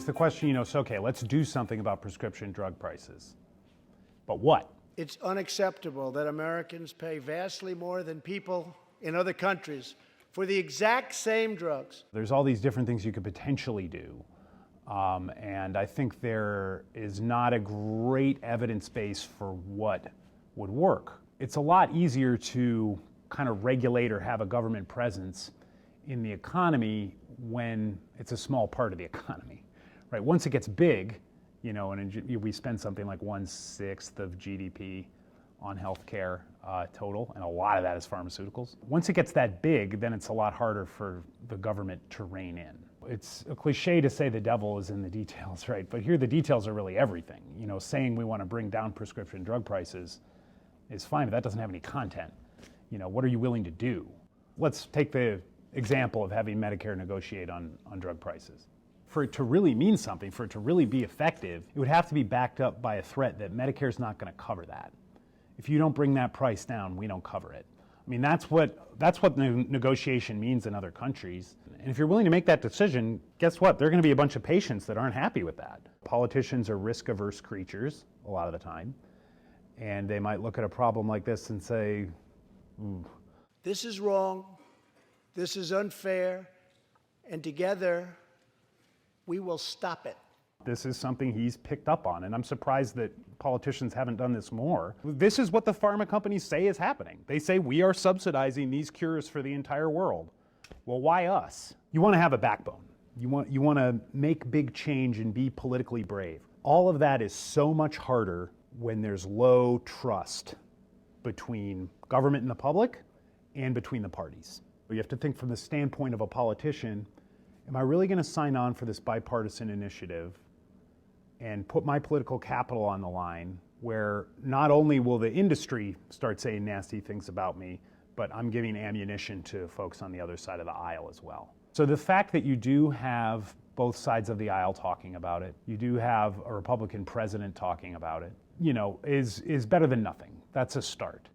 the question, so okay, let's do something about prescription drug prices. But what? It's unacceptable that Americans pay vastly more than people in other countries for the exact same drugs. There's all these different things you could potentially do. And I think there is not a great evidence base for what would work. It's a lot easier to kind of regulate or have a government presence in the economy when it's a small part of the economy, right? Once it gets big, and we spend something like 1/6 of GDP on healthcare total, and a lot of that is pharmaceuticals. Once it gets that big, then it's a lot harder for the government to rein in. It's a cliche to say the devil is in the details, right? But here the details are really everything. Saying we want to bring down prescription drug prices is fine, but that doesn't have any content. What are you willing to do? Let's take the example of having Medicare negotiate on drug prices. For it to really mean something, for it to really be effective, it would have to be backed up by a threat that Medicare's not going to cover that. If you don't bring that price down, we don't cover it. I mean, that's what negotiation means in other countries. And if you're willing to make that decision, guess what? There are going to be a bunch of patients that aren't happy with that. Politicians are risk-averse creatures a lot of the time, and they might look at a problem like this and say, This is wrong, this is unfair, and together we will stop it. This is something he's picked up on, and I'm surprised that politicians haven't done this more. This is what the pharma companies say is happening. They say we are subsidizing these cures for the entire world. Well, why us? You want to have a backbone. You want to make big change and be politically brave. All of that is so much harder when there's low trust between government and the public and between the parties. You have to think from the standpoint of a politician, am I really going to sign on for this bipartisan initiative and put my political capital on the line where not only will the industry start saying nasty things about me, but I'm giving ammunition to folks on the other side of the aisle as well. So the fact that you do have both sides of the aisle talking about it, you do have a Republican president talking about it, is better than nothing. That's a start.